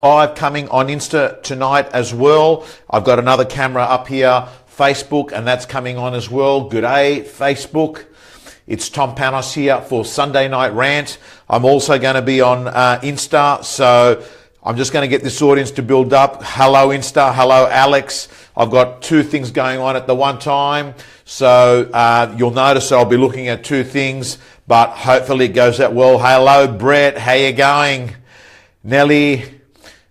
Live coming on Insta tonight as well. I've got another camera up here, Facebook, and that's coming on as well. Good day, Facebook. It's Tom Panos here for Sunday Night Rant. I'm also going to be on Insta, so I'm just going to get this audience to build up. Hello Insta, hello Alex. I've got two things going on at the one time, so you'll notice I'll be looking at two things, but hopefully it goes out well. Hello Brett, how you going? Nelly.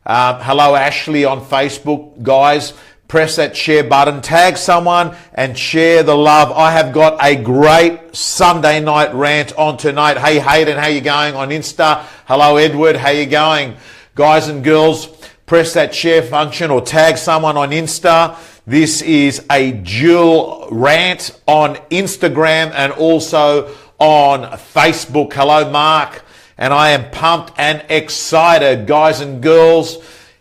Hello Ashley on Facebook. Guys, press that share button, tag someone and share the love. I have got a great Sunday night rant on tonight. Hey Hayden, how you going on Insta? Hello Edward, how you going? Guys and girls, press that share function or tag someone on Insta. This is a dual rant on Instagram and also on Facebook. Hello Mark. And I am pumped and excited, guys and girls.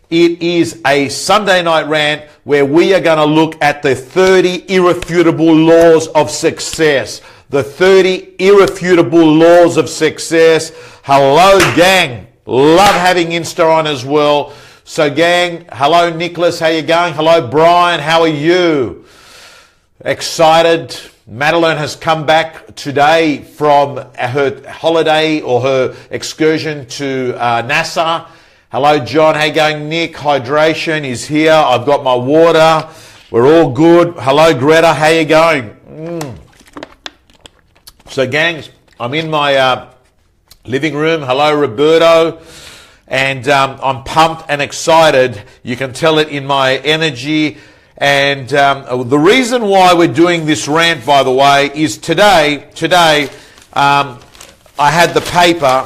It is a Sunday night rant where we are going to look at the 30 irrefutable laws of success. The 30 irrefutable laws of success. Hello, gang. Love having Insta on as well. So, gang, hello, Nicholas. How you going? Hello, Brian. How are you? Excited. Madeline has come back today from her holiday or her excursion to NASA. Hello, John. How you going, Nick? Hydration is here. I've got my water. We're all good. Hello, Greta. How you going? So, gangs, I'm in my living room. Hello, Roberto. And I'm pumped and excited. You can tell it in my energy. And the reason why we're doing this rant, by the way, is today I had the paper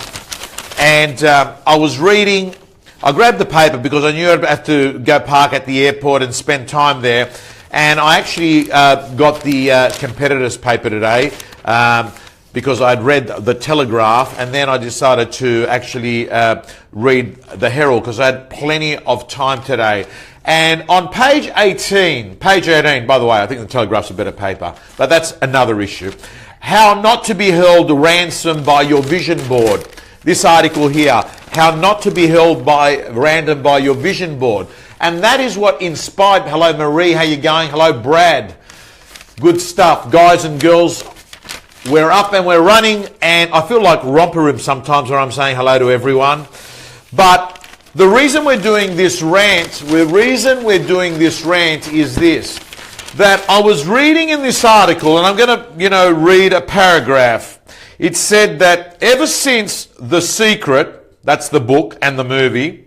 and I was reading. I grabbed the paper because I knew I'd have to go park at the airport and spend time there. And I actually got the competitors paper today because I'd read the Telegraph, and then I decided to actually read the Herald because I had plenty of time today. And on page 18, by the way, I think the Telegraph's a better paper, but that's another issue. How not to be held ransom by your vision board. This article here, how not to be held random by your vision board. And that is what inspired. Hello Marie, how you going? Hello Brad. Good stuff, guys and girls. We're up and we're running, and I feel like romper room sometimes where I'm saying hello to everyone. But the reason we're doing this rant, is this. That I was reading in this article, and I'm going to, read a paragraph. It said that ever since The Secret, that's the book and the movie,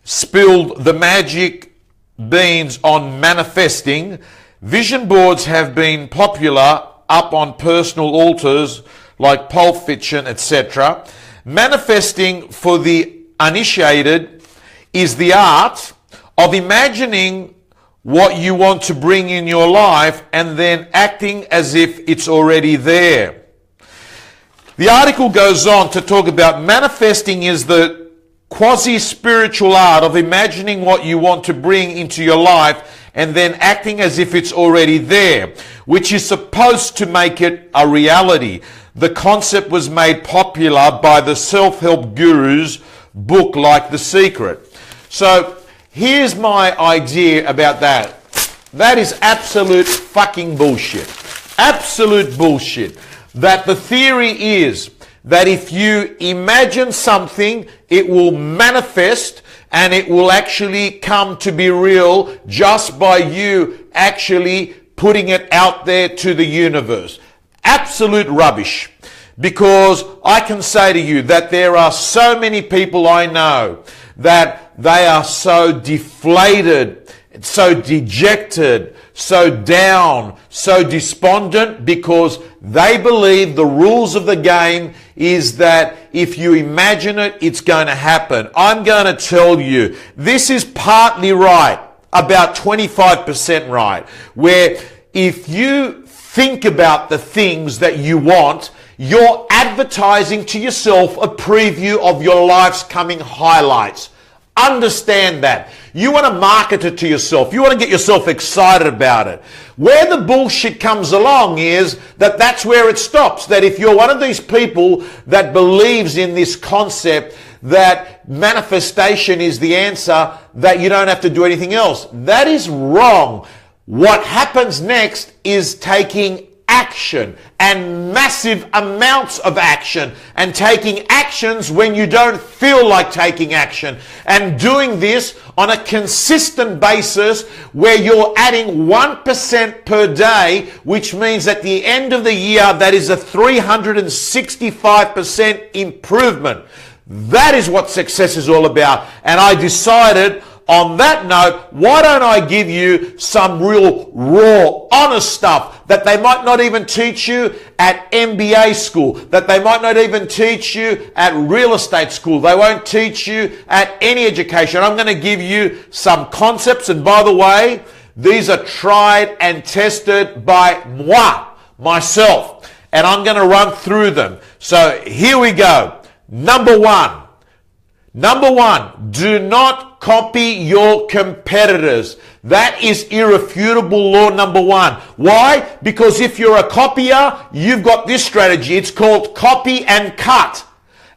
spilled the magic beans on manifesting, vision boards have been popular up on personal altars like Pulp Fiction, etc. Manifesting for the uninitiated is the art of imagining what you want to bring in your life and then acting as if it's already there. The article goes on to talk about manifesting is the quasi-spiritual art of imagining what you want to bring into your life and then acting as if it's already there, which is supposed to make it a reality. The concept was made popular by the self-help gurus book like The Secret. So here's my idea about that. That is absolute fucking bullshit. Absolute bullshit. That the theory is that if you imagine something, it will manifest and it will actually come to be real just by you actually putting it out there to the universe. Absolute rubbish. Because I can say to you that there are so many people I know that they are so deflated, so dejected, so down, so despondent because they believe the rules of the game is that if you imagine it, it's going to happen. I'm going to tell you, this is partly right, about 25% right, where if you think about the things that you want, you're advertising to yourself a preview of your life's coming highlights. Understand that. You want to market it to yourself. You want to get yourself excited about it. Where the bullshit comes along is that's where it stops. That if you're one of these people that believes in this concept that manifestation is the answer, that you don't have to do anything else. That is wrong. What happens next is taking action, and massive amounts of action, and taking actions when you don't feel like taking action, and doing this on a consistent basis where you're adding 1% per day, which means at the end of the year that is a 365% improvement. That is what success is all about. And I decided, on that note, why don't I give you some real raw, honest stuff that they might not even teach you at MBA school, that they might not even teach you at real estate school. They won't teach you at any education. I'm going to give you some concepts. And by the way, these are tried and tested by myself. And I'm going to run through them. So here we go. Number one, do not copy your competitors. That is irrefutable law number one. Why? Because if you're a copier, you've got this strategy. It's called copy and cut.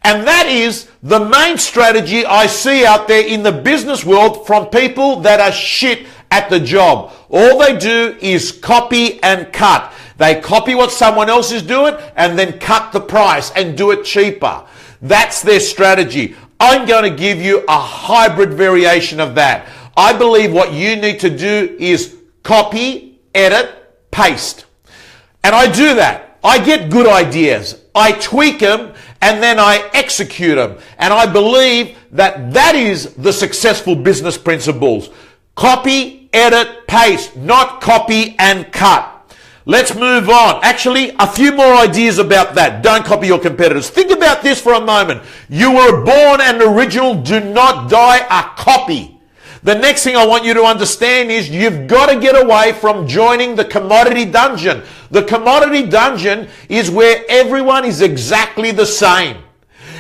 And that is the main strategy I see out there in the business world from people that are shit at the job. All they do is copy and cut. They copy what someone else is doing and then cut the price and do it cheaper. That's their strategy. I'm going to give you a hybrid variation of that. I believe what you need to do is copy, edit, paste. And I do that. I get good ideas. I tweak them and then I execute them. And I believe that that is the successful business principles. Copy, edit, paste, not copy and cut. Let's move on. Actually, a few more ideas about that. Don't copy your competitors. Think about this for a moment. You were born an original. Do not die a copy. The next thing I want you to understand is you've got to get away from joining the commodity dungeon. The commodity dungeon is where everyone is exactly the same.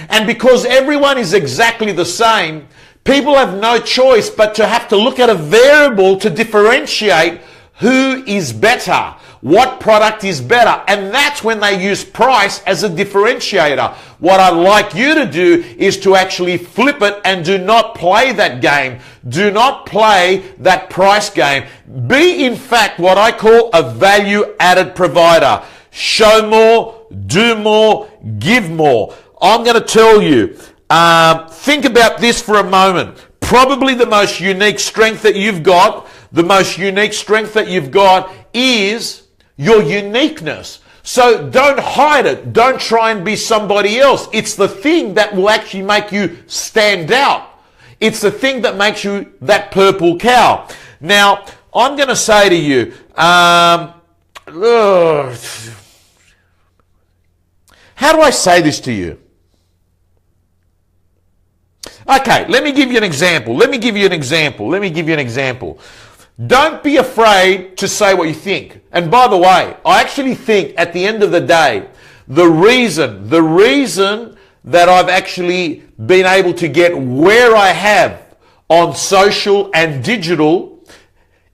And because everyone is exactly the same, people have no choice but to have to look at a variable to differentiate who is better. What product is better? And that's when they use price as a differentiator. What I'd like you to do is to actually flip it and do not play that game. Do not play that price game. Be, in fact, what I call a value-added provider. Show more, do more, give more. I'm going to tell you, think about this for a moment. Probably the most unique strength that you've got, is your uniqueness. So don't hide it. Don't try and be somebody else. It's the thing that will actually make you stand out. It's the thing that makes you that purple cow. Now, I'm going to say to you, how do I say this to you? Okay, let me give you an example. Don't be afraid to say what you think. And by the way, I actually think at the end of the day, the reason that I've actually been able to get where I have on social and digital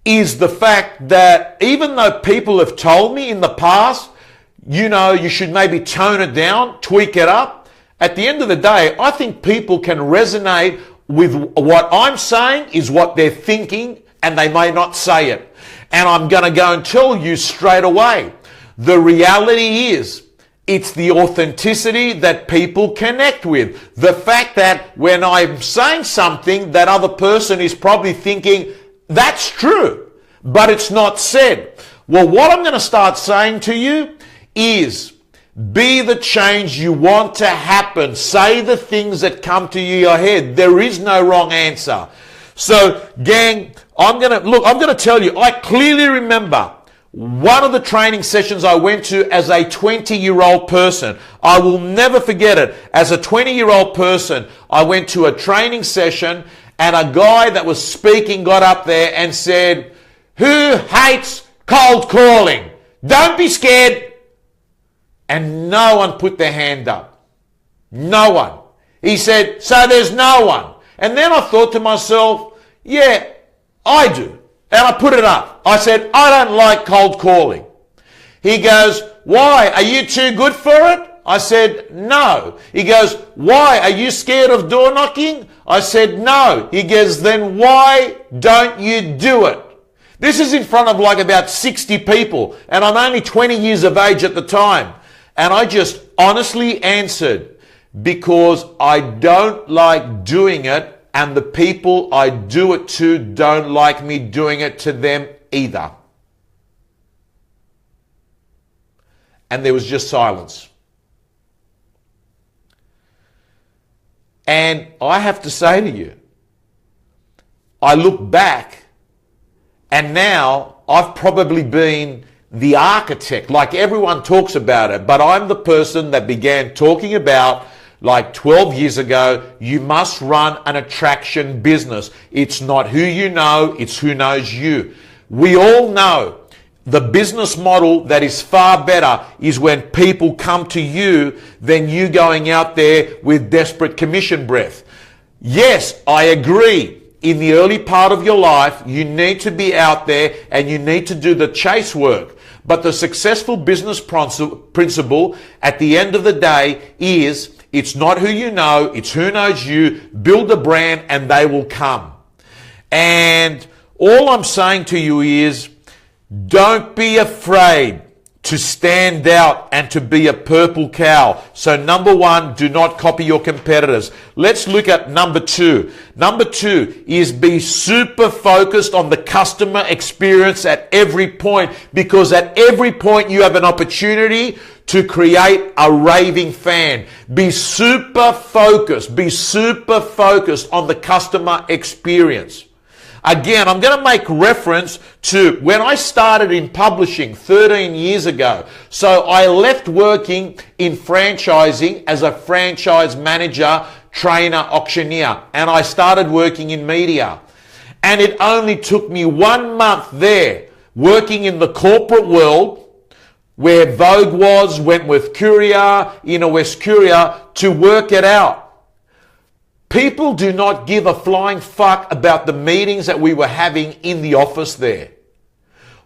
is the fact that even though people have told me in the past, you know, you should maybe tone it down, tweak it up, at the end of the day, I think people can resonate with what I'm saying is what they're thinking, and they may not say it. And I'm going to go and tell you straight away. The reality is, it's the authenticity that people connect with. The fact that when I'm saying something, that other person is probably thinking, that's true, but it's not said. Well, what I'm going to start saying to you is, be the change you want to happen. Say the things that come to your head. There is no wrong answer. So, gang, I'm going to tell you, I clearly remember one of the training sessions I went to as a 20-year-old person. I will never forget it. As a 20-year-old person, I went to a training session and a guy that was speaking got up there and said, "Who hates cold calling? Don't be scared." And no one put their hand up. No one. He said, "So there's no one." And then I thought to myself, yeah, I do. And I put it up. I said, "I don't like cold calling." He goes, "Why? Are you too good for it?" I said, no. He goes, why? Are you scared of door knocking? I said, no. He goes, then why don't you do it? This is in front of like about 60 people, and I'm only 20 years of age at the time. And I just honestly answered, because I don't like doing it, and the people I do it to don't like me doing it to them either. And there was just silence. And I have to say to you, I look back and now I've probably been the architect, like everyone talks about it, but I'm the person that began talking about like 12 years ago, you must run an attraction business. It's not who you know, it's who knows you. We all know the business model that is far better is when people come to you than you going out there with desperate commission breath. Yes, I agree. In the early part of your life, you need to be out there and you need to do the chase work. But the successful business principle at the end of the day is it's not who you know, it's who knows you. Build a brand and they will come. And all I'm saying to you is don't be afraid to stand out and to be a purple cow. So number one, do not copy your competitors. Let's look at number two. Number two is be super focused on the customer experience at every point, because at every point you have an opportunity to create a raving fan. Be super focused on the customer experience. Again, I'm going to make reference to when I started in publishing 13 years ago. So I left working in franchising as a franchise manager, trainer, auctioneer, and I started working in media. And it only took me 1 month there working in the corporate world where Vogue was, Wentworth Courier, Inner West Courier, to work it out. People do not give a flying fuck about the meetings that we were having in the office there.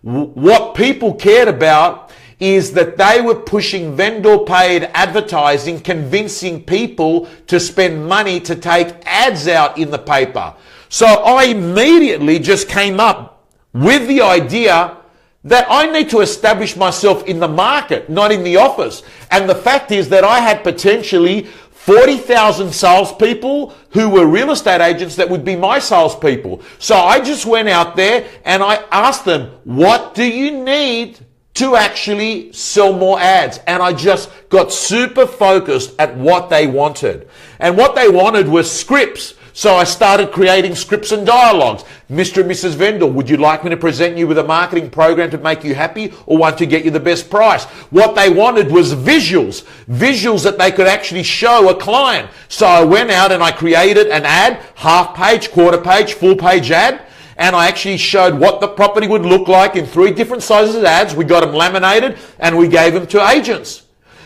What people cared about is that they were pushing vendor-paid advertising, convincing people to spend money to take ads out in the paper. So I immediately just came up with the idea that I need to establish myself in the market, not in the office. And the fact is that I had potentially 40,000 salespeople who were real estate agents that would be my salespeople. So I just went out there and I asked them, what do you need to actually sell more ads? And I just got super focused at what they wanted. And what they wanted was scripts. So I started creating scripts and dialogues. Mr. and Mrs. Vendor, would you like me to present you with a marketing program to make you happy or one to get you the best price? What they wanted was visuals that they could actually show a client. So I went out and I created an ad, half page, quarter page, full page ad. And I actually showed what the property would look like in 3 different sizes of ads. We got them laminated and we gave them to agents.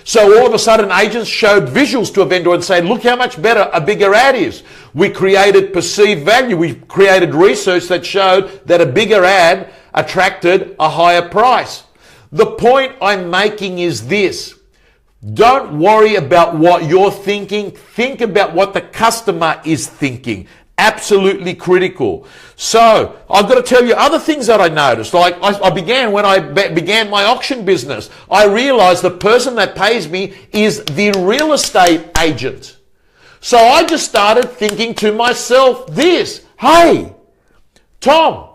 So all of a sudden, agents showed visuals to a vendor and said, look how much better a bigger ad is. We created perceived value. We created research that showed that a bigger ad attracted a higher price. The point I'm making is this. Don't worry about what you're thinking. Think about what the customer is thinking. Absolutely critical. So I've got to tell you other things that I noticed. Like I began when I began my auction business, I realized the person that pays me is the real estate agent. So I just started thinking to myself this, hey, Tom,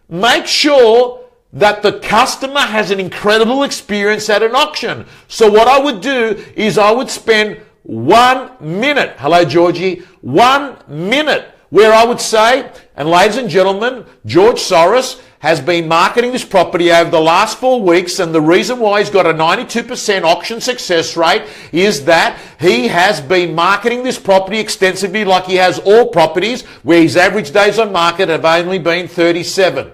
make sure that the customer has an incredible experience at an auction. So what I would do is I would spend 1 minute, hello Georgie, 1 minute where I would say, and ladies and gentlemen, George Soros has been marketing this property over the last 4 weeks, and the reason why he's got a 92% auction success rate is that he has been marketing this property extensively like he has all properties, where his average days on market have only been 37.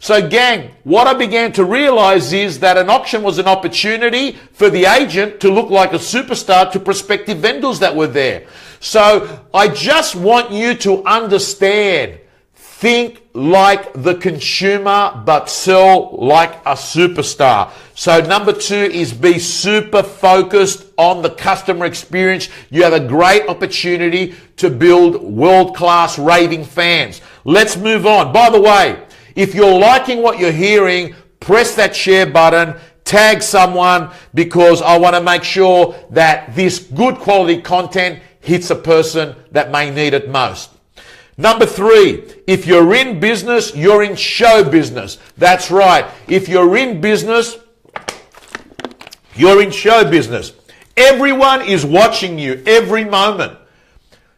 So gang, what I began to realize is that an auction was an opportunity for the agent to look like a superstar to prospective vendors that were there. So I just want you to understand, Think like the consumer, but sell like a superstar. So number 2 is be super focused on the customer experience. You have a great opportunity to build world-class raving fans. Let's move on. By the way, if you're liking what you're hearing, press that share button, tag someone, because I want to make sure that this good quality content hits a person that may need it most. Number 3, if you're in business, you're in show business. That's right. If you're in business, you're in show business. Everyone is watching you every moment.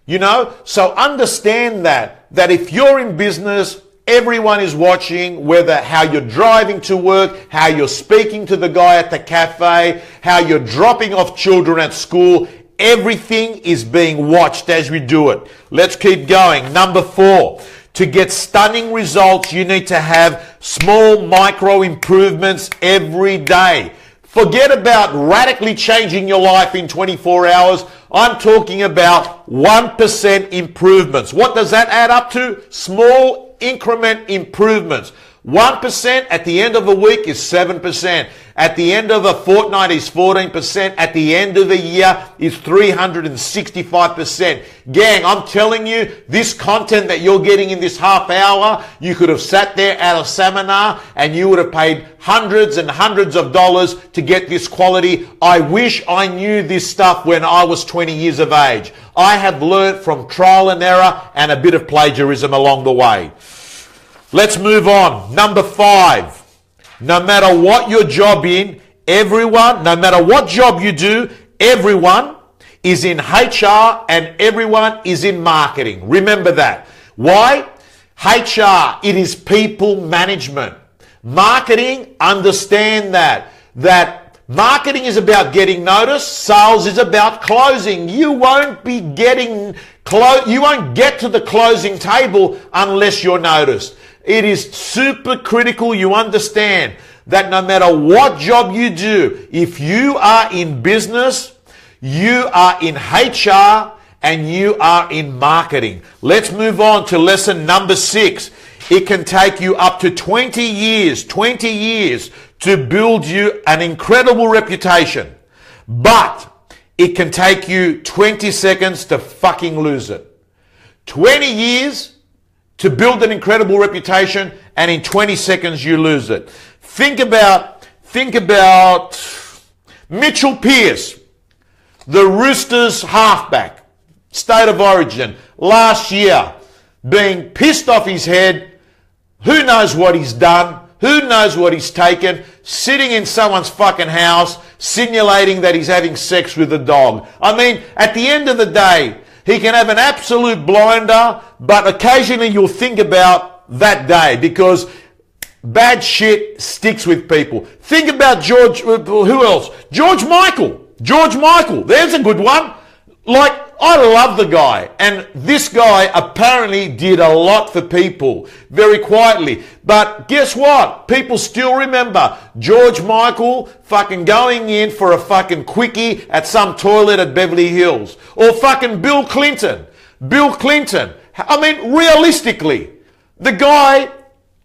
You know, so understand that if you're in business, everyone is watching, whether how you're driving to work, how you're speaking to the guy at the cafe, how you're dropping off children at school. Everything is being watched as we do it. Let's keep going. Number 4, to get stunning results, you need to have small micro improvements every day. Forget about radically changing your life in 24 hours. I'm talking about 1% improvements. What does that add up to? Small increment improvements. 1% at the end of a week is 7%. At the end of a fortnight is 14%. At the end of the year is 365%. Gang, I'm telling you, this content that you're getting in this half hour, you could have sat there at a seminar and you would have paid hundreds and hundreds of dollars to get this quality. I wish I knew this stuff when I was 20 years of age. I have learned from trial and error and a bit of plagiarism along the way. Let's move on. Number 5. No matter what your job in, everyone, no matter what job you do, everyone is in HR and everyone is in marketing. Remember that. Why? HR, it is people management. Marketing, understand that marketing is about getting noticed. Sales is about closing. You won't get to the closing table unless you're noticed. It is super critical you understand that no matter what job you do, if you are in business, you are in HR and you are in marketing. Let's move on to lesson number 6. It can take you up to 20 years to build you an incredible reputation, but it can take you 20 seconds to fucking lose it. 20 years to build an incredible reputation, and in 20 seconds you lose it. Think about Mitchell Pearce, the Roosters halfback, state of origin, last year, being pissed off his head. Who knows what he's done? Who knows what he's taken? Sitting in someone's fucking house, simulating that he's having sex with a dog. I mean, at the end of the day, he can have an absolute blinder, but occasionally you'll think about that day because bad shit sticks with people. Think about who else? George Michael. There's a good one. Like, I love the guy, and this guy apparently did a lot for people very quietly. But guess what? People still remember George Michael fucking going in for a fucking quickie at some toilet at Beverly Hills. Or fucking Bill Clinton. I mean, realistically, the guy,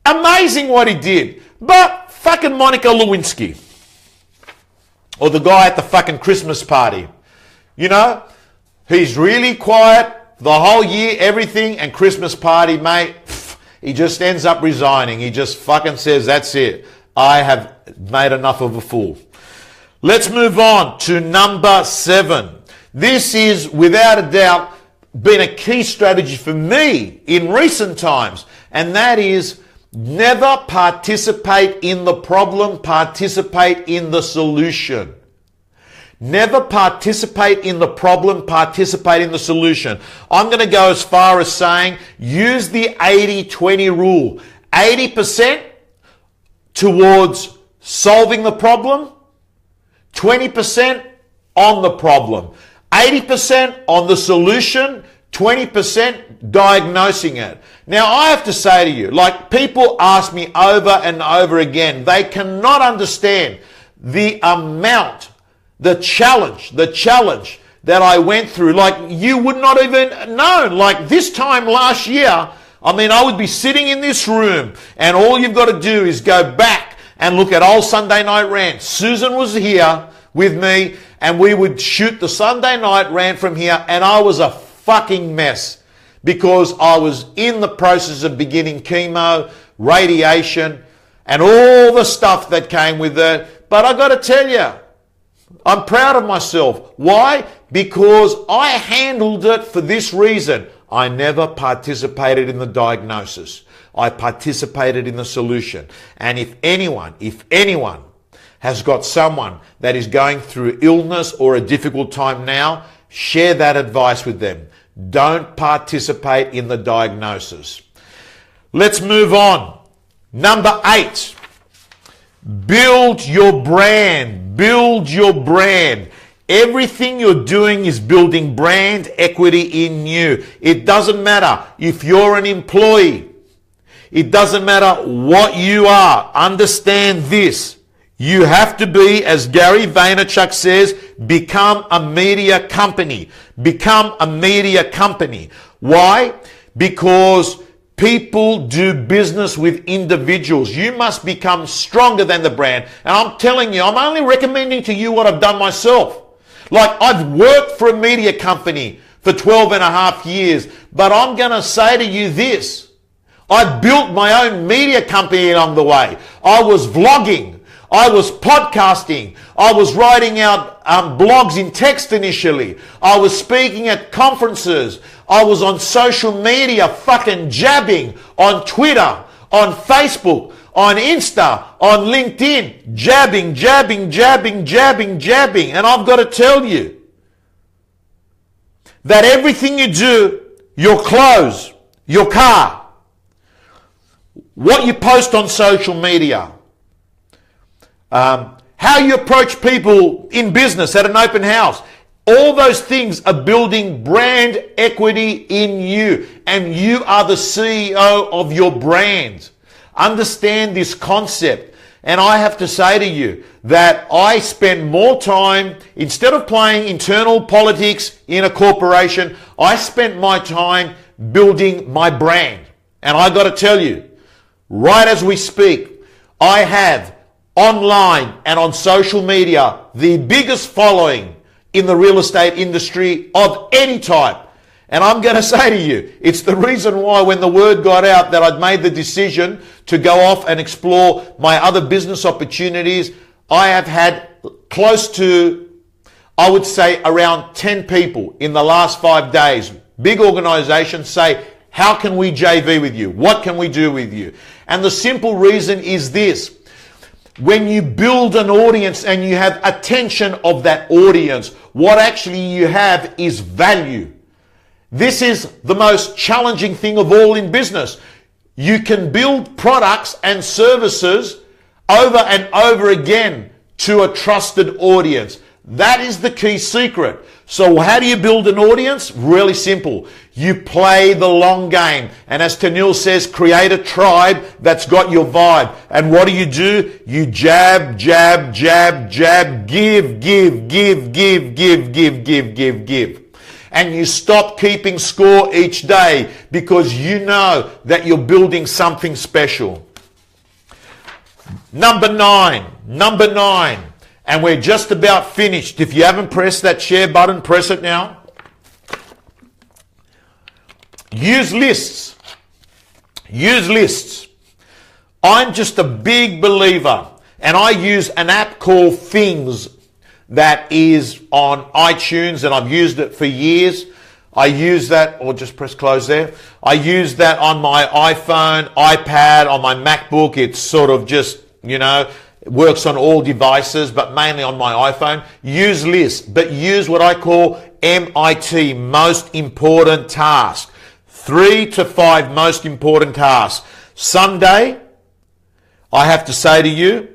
amazing what he did. But fucking Monica Lewinsky. Or the guy at the fucking Christmas party. You know? He's really quiet the whole year, everything, and Christmas party, mate, he just ends up resigning. He just fucking says, that's it. I have made enough of a fool. Let's move on to number 7. This is, without a doubt, been a key strategy for me in recent times, and that is never participate in the problem, participate in the solution. Never participate in the problem, participate in the solution. I'm going to go as far as saying use the 80-20 rule. 80% towards solving the problem, 20% on the problem. 80% on the solution, 20% diagnosing it. Now, I have to say to you, like people ask me over and over again, they cannot understand the amount, the challenge that I went through. Like you would not even know. Like this time last year, I mean, I would be sitting in this room and all you've got to do is go back and look at old Sunday Night Rant. Susan was here with me and we would shoot the Sunday Night Rant from here, and I was a fucking mess because I was in the process of beginning chemo, radiation, and all the stuff that came with it. But I got to tell you, I'm proud of myself. Why? Because I handled it for this reason. I never participated in the diagnosis. I participated in the solution. And if anyone has got someone that is going through illness or a difficult time now, share that advice with them. Don't participate in the diagnosis. Let's move on. Number 8, build your brand. Build your brand. Everything you're doing is building brand equity in you. It doesn't matter if you're an employee. It doesn't matter what you are. Understand this. You have to be, as Gary Vaynerchuk says, become a media company. Become a media company. Why? Because people do business with individuals. You must become stronger than the brand. And I'm telling you, I'm only recommending to you what I've done myself. Like, I've worked for a media company for 12 and a half years, but I'm going to say to you this. I built my own media company along the way. I was vlogging. I was podcasting. I was writing out blogs in text initially. I was speaking at conferences. I was on social media fucking jabbing on Twitter, on Facebook, on Insta, on LinkedIn, jabbing. And I've got to tell you that everything you do, your clothes, your car, what you post on social media, how you approach people in business at an open house, all those things are building brand equity in you, and you are the CEO of your brand. Understand this concept. And I have to say to you that I spend more time, instead of playing internal politics in a corporation, I spent my time building my brand. And I got to tell you, right as we speak, I have online and on social media the biggest following in the real estate industry of any type. And I'm going to say to you, it's the reason why when the word got out that I'd made the decision to go off and explore my other business opportunities, I have had close to, I would say, around 10 people in the last 5 days, big organizations, say, how can we JV with you? What can we do with you? And the simple reason is this. When you build an audience and you have attention of that audience, what actually you have is value. This is the most challenging thing of all in business. You can build products and services over and over again to a trusted audience. That is the key secret. So how do you build an audience? Really simple. You play the long game. And as Tanil says, create a tribe that's got your vibe. And what do? You jab, give. And you stop keeping score each day because you know that you're building something special. Number nine. And we're just about finished. If you haven't pressed that share button, press it now. Use lists. I'm just a big believer, and I use an app called Things that is on iTunes, and I've used it for years. I use that, or just press close there. I use that on my iPhone, iPad, on my MacBook. It's sort of just, it works on all devices, but mainly on my iPhone. Use lists, but use what I call MIT, most important task. 3 to 5 most important tasks. Sunday, I have to say to you,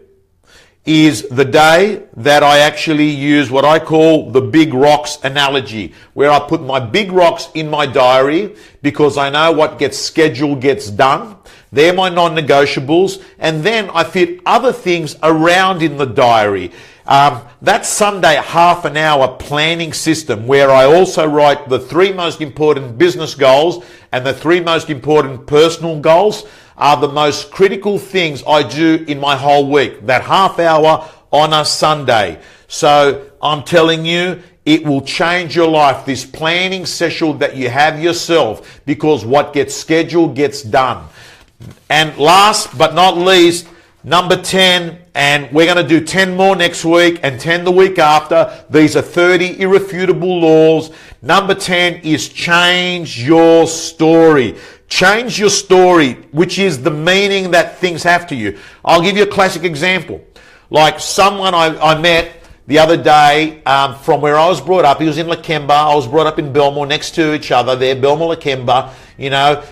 is the day that I actually use what I call the big rocks analogy, where I put my big rocks in my diary because I know what gets scheduled gets done. They're my non-negotiables, and then I fit other things around in the diary. That Sunday half an hour planning system where I also write the 3 most important business goals and the 3 most important personal goals are the most critical things I do in my whole week. That half hour on a Sunday. So I'm telling you, it will change your life, this planning session that you have yourself, because what gets scheduled gets done. And last but not least, number 10, and we're going to do 10 more next week and 10 the week after. These are 30 irrefutable laws. Number 10 is change your story. Change your story, which is the meaning that things have to you. I'll give you a classic example. Like someone I met the other day from where I was brought up. He was in Lakemba. I was brought up in Belmore, next to each other there, Belmore, Lakemba. You know,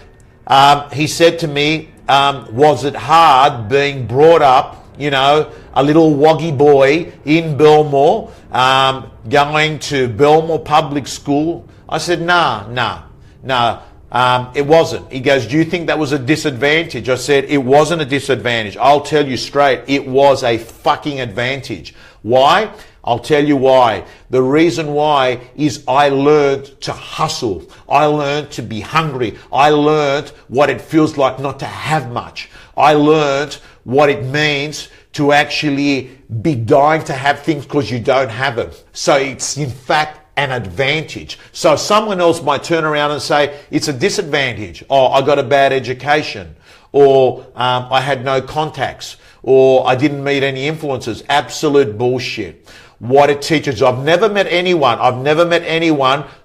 he said to me, was it hard being brought up, you know, a little woggy boy in Belmore, going to Belmore Public School? I said, nah. It wasn't. He goes, do you think that was a disadvantage? I said, it wasn't a disadvantage. I'll tell you straight, it was a fucking advantage. Why? I'll tell you why. The reason why is I learned to hustle. I learned to be hungry. I learned what it feels like not to have much. I learned what it means to actually be dying to have things because you don't have them. So it's in fact an advantage. So someone else might turn around and say it's a disadvantage. Oh, I got a bad education, or I had no contacts, or I didn't meet any influences. Absolute bullshit. What it teaches, I've never met anyone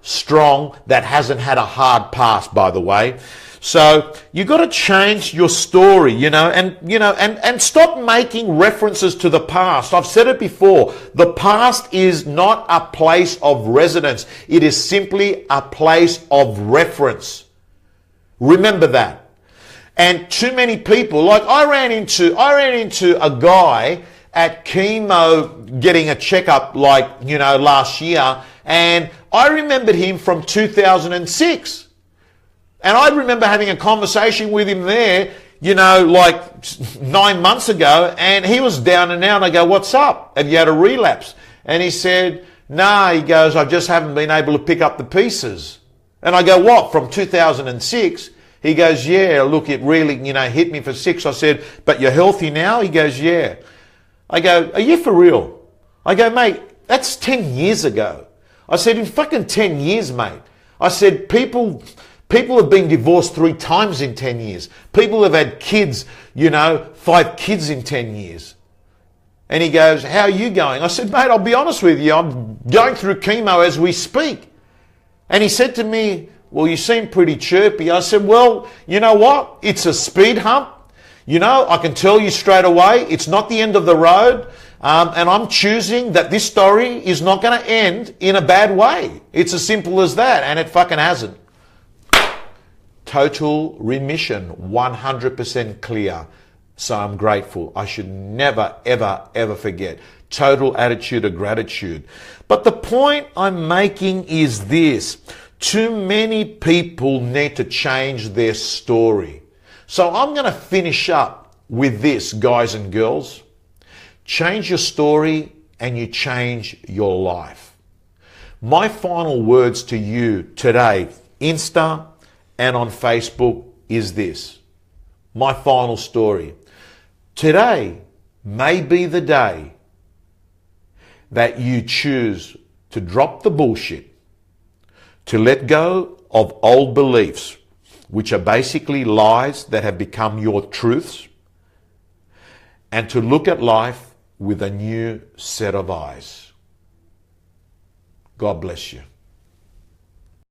strong that hasn't had a hard past, by the way. So you got to change your story, and stop making references to the past. I've said it before. The past is not a place of residence. It is simply a place of reference. Remember that. And too many people, like I ran into a guy at chemo getting a checkup last year, and I remembered him from 2006. And I remember having a conversation with him there, 9 months ago, and he was down and out. I go, what's up? Have you had a relapse? And he said, nah, he goes, I just haven't been able to pick up the pieces. And I go, what, from 2006? He goes, yeah, look, it really, hit me for 6. I said, but you're healthy now? He goes, yeah. I go, are you for real? I go, mate, that's 10 years ago. I said, in fucking 10 years, mate. I said, people have been divorced 3 times in 10 years. People have had kids, 5 kids in 10 years. And he goes, how are you going? I said, mate, I'll be honest with you. I'm going through chemo as we speak. And he said to me, well, you seem pretty chirpy. I said, well, you know what? It's a speed hump. I can tell you straight away, it's not the end of the road. And I'm choosing that this story is not going to end in a bad way. It's as simple as that. And it fucking hasn't. Total remission, 100% clear. So I'm grateful. I should never, ever, ever forget. Total attitude of gratitude. But the point I'm making is this. Too many people need to change their story. So I'm going to finish up with this, guys and girls. Change your story and you change your life. My final words to you today, Insta and on Facebook, is this. My final story. Today may be the day that you choose to drop the bullshit, to let go of old beliefs, which are basically lies that have become your truths, and to look at life with a new set of eyes. God bless you.